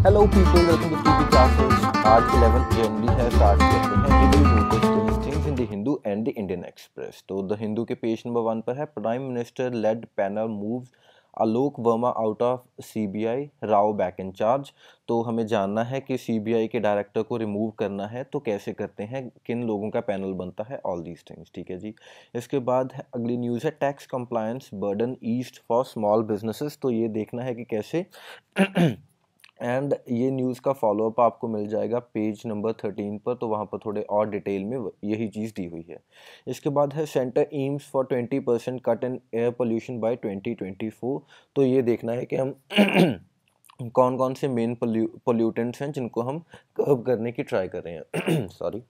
Hello people, welcome to PP classes. आज 11 जनवरी है। स्टार्ट करते हैं Hindu news things in the Hindu and the Indian Express. तो द हिंदू के पेज नंबर 1 पर है, prime minister led panel moves Alok Verma out of CBI, Rao back in charge. तो हमें जानना है कि सीबीआई के डायरेक्टर को रिमूव करना है तो कैसे करते हैं, किन लोगों का पैनल बनता है, ऑल दीज थिंग्स। ठीक है जी। इसके बाद अगली न्यूज़ है, tax compliance burden east for small businesses. तो ये देखना है कि कैसे एंड ये न्यूज़ का फॉलोअप आपको मिल जाएगा पेज नंबर 13 पर। तो वहाँ पर थोड़े और डिटेल में यही चीज़ दी हुई है। इसके बाद है, centre aims for 20% cut in air pollution by 2024। तो ये देखना है कि हम कौन कौन से मेन पोल्यूटेंट्स हैं जिनको हम कर्व करने की ट्राई कर रहे हैं। सॉरी।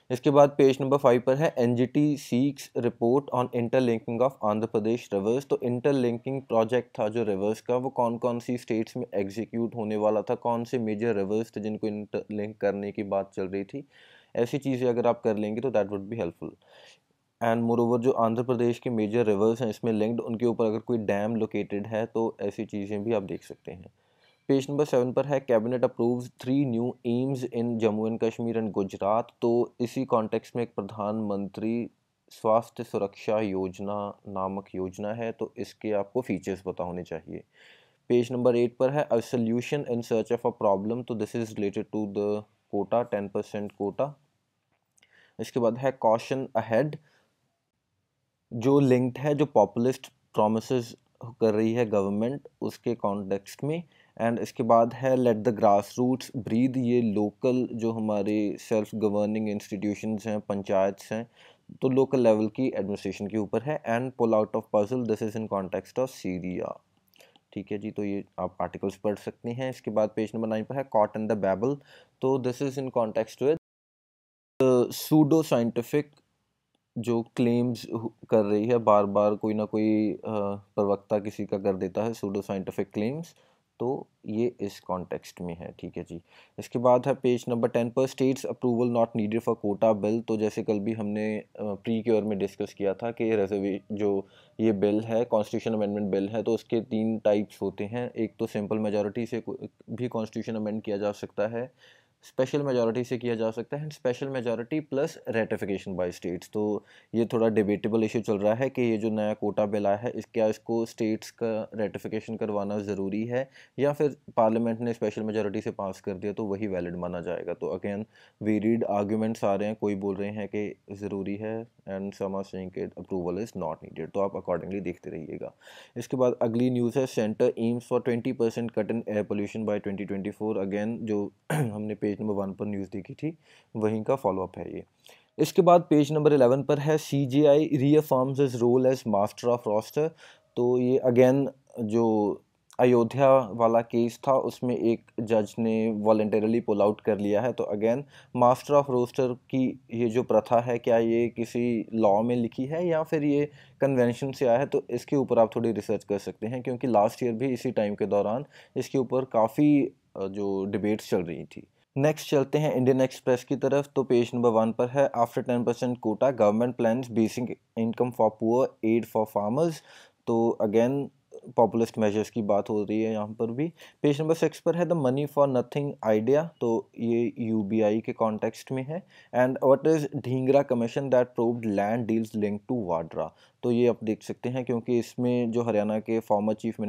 इसके बाद पेज नंबर 5 पर है, NGT seeks report on interlinking of Andhra Pradesh rivers. तो इंटरलिंकिंग प्रोजेक्ट था जो रिवर्स का, वो कौन कौन सी स्टेट्स में एग्जीक्यूट होने वाला था, कौन से मेजर रिवर्स थे जिनको इंटरलिंक करने की बात चल रही थी। ऐसी चीज़ें अगर आप कर लेंगे तो that would be helpful. And moreover जो आंध्र प्रदेश के मेजर रिवर्स हैं इसमें लिंक्ड, उनके ऊपर अगर कोई डैम लोकेटेड है तो ऐसी चीज़ें भी आप देख सकते हैं। पेज नंबर 7 पर है, cabinet approves 3 new AIIMS in Jammu and Kashmir and Gujarat. तो इसी कॉन्टेक्स्ट में एक प्रधानमंत्री स्वास्थ्य सुरक्षा योजना नामक योजना है, तो इसके आपको फीचर्स पता होने चाहिए। पेज नंबर 8 पर है, a solution in search of a problem. तो this is related to the quota, 10% quota. इसके बाद है, कॉशन अहेड, जो लिंक्ड है, जो पॉपुलिस्ट प्रोमिसेस कर रही है गवर्नमेंट, उसके कॉन्टेक्स्ट में। एंड इसके बाद है, let the grass roots breathe. ये लोकल जो हमारे सेल्फ गवर्निंग इंस्टीट्यूशंस हैं, पंचायत्स हैं, तो लोकल लेवल की एडमिनिस्ट्रेशन के ऊपर है। And pull out of puzzle, this is in context of Syria. ठीक है जी। तो ये आप आर्टिकल्स पढ़ सकते हैं। इसके बाद पेज नंबर 9 पर है, कॉट इन द बैबल। तो this is in context with pseudo scientific जो क्लेम्स कर रही है, बार बार कोई ना कोई प्रवक्ता किसी का कर देता है सूडो साइंटिफिक क्लेम्स। तो ये इस कॉन्टेक्स्ट में है। ठीक है जी। इसके बाद है पेज नंबर 10 पर, states approval not needed for quota bill. तो जैसे कल भी हमने प्री क्योर में डिस्कस किया था कि रिजर्वे जो ये बिल है, कॉन्स्टिट्यूशन अमेंडमेंट बिल है, तो उसके 3 टाइप्स होते हैं। एक तो सिंपल मेजॉरिटी से भी कॉन्स्टिट्यूशन अमेंड किया जा सकता है, स्पेशल मेजॉरिटी से किया जा सकता है, special majority plus ratification by states. तो ये थोड़ा डिबेटेबल इशू चल रहा है कि ये जो नया कोटा बिल आया है, क्या इसको स्टेट्स का रेटिफिकेशन करवाना ज़रूरी है या फिर पार्लियामेंट ने स्पेशल मेजॉरिटी से पास कर दिया तो वही वैलिड माना जाएगा। तो अगेन वेरिड आर्ग्यूमेंट्स आ रहे हैं, कोई बोल रहे हैं कि ज़रूरी है एंड सम आर सेइंग कि अप्रूवल इज़ नॉट नीडेड। तो आप अकॉर्डिंगली देखते रहिएगा। इसके बाद अगली न्यूज़ है, centre aims for 20% cut in air pollution by 2024। Again जो हमने पेज नंबर 1 पर न्यूज़ देखी थी वहीं का फॉलोअप है ये। इसके बाद पेज नंबर 11 पर है, CJI reaffirms his role as master of roster. तो ये अगेन जो अयोध्या वाला केस था उसमें एक जज ने वॉलेंटरली पुल आउट कर लिया है। तो अगेन मास्टर ऑफ रोस्टर की ये जो प्रथा है, क्या ये किसी लॉ में लिखी है या फिर ये कन्वेंशन से आया है, तो इसके ऊपर आप थोड़ी रिसर्च कर सकते हैं, क्योंकि लास्ट ईयर भी इसी टाइम के दौरान इसके ऊपर काफ़ी जो डिबेट्स चल रही थी। नेक्स्ट चलते हैं इंडियन एक्सप्रेस की तरफ। तो पेज नंबर 1 पर है, after 10% quota government plans basic income for poor aid for farmers. तो अगेन पॉपुलिस्ट मेजर्स की बात हो रही है यहाँ पर भी। पेज नंबर 6 पर है, the money for nothing idea. तो ये यूबीआई के कॉन्टेक्स्ट में है। And what is Dhingra commission that proved land deals link to Vadra. तो ये आप देख सकते हैं, क्योंकि इसमें जो हरियाणा के फॉर्मर चीफ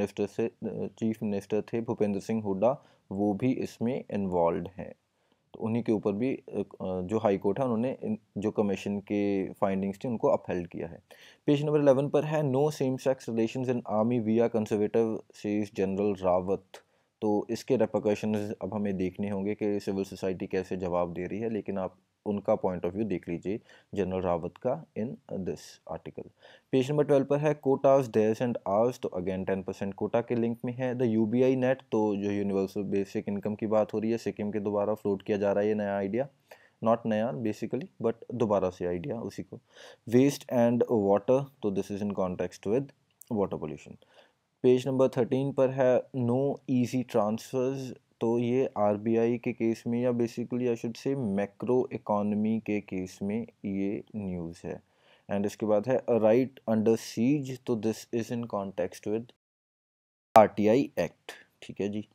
मिनिस्टर थे भूपेंद्र सिंह हुड्डा, वो भी इसमें इन्वॉल्व हैं। तो उन्हीं के ऊपर भी जो हाई कोर्ट है उन्होंने जो कमीशन के फाइंडिंग्स थी उनको अपहेल्ड किया है। पेज नंबर 11 पर है, no same sex relations in army we are conservative says general Rawat. तो इसके रेपरकशंस अब हमें देखने होंगे कि सिविल सोसाइटी कैसे जवाब दे रही है, लेकिन आप उनका पॉइंट ऑफ व्यू देख लीजिए जनरल रावत का in this article. Page number 12 पर है, कोटाज डेयर्स एंड आवर्स। तो अगेन 10% कोटा के लिंक में है। द यूबीआई नेट, तो जो यूनिवर्सल बेसिक इनकम की बात हो रही है, सिक्किम के दोबारा फ्लोट किया जा रहा है ये नया आइडिया, नॉट नया बेसिकली बट दोबारा से आइडिया उसी को। वेस्ट एंड वाटर, तो this is in context with water pollution. Page number 13 पर है, नो इजी ट्रांसफर्स। तो ये आरबीआई के केस में, या basically I should say macro economy के केस में ये न्यूज़ है। एंड इसके बाद है, राइट अंडर सीज। तो this is in context with RTI act. ठीक है जी।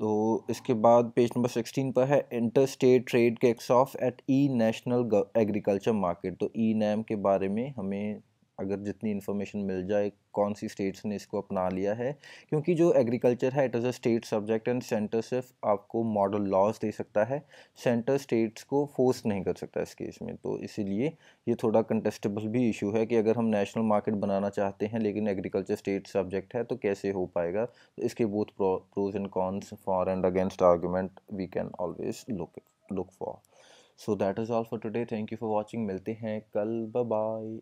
तो इसके बाद पेज नंबर 16 पर है inter state trade kicks off at e national agriculture market. तो ई नैम के बारे में हमें अगर जितनी इन्फॉर्मेशन मिल जाए कौन सी स्टेट्स ने इसको अपना लिया है, क्योंकि जो एग्रीकल्चर है it is a state subject and centre सिर्फ आपको मॉडल लॉज दे सकता है, सेंटर स्टेट्स को फोर्स नहीं कर सकता इस केस में। तो इसीलिए ये थोड़ा कंटेस्टेबल भी इशू है कि अगर हम नेशनल मार्केट बनाना चाहते हैं लेकिन एग्रीकल्चर स्टेट सब्जेक्ट है तो कैसे हो पाएगा। तो इसके both pros and cons, for and against argument we can always look for. So that is all for today, thank you for watching, मिलते हैं कल, बाय बाय।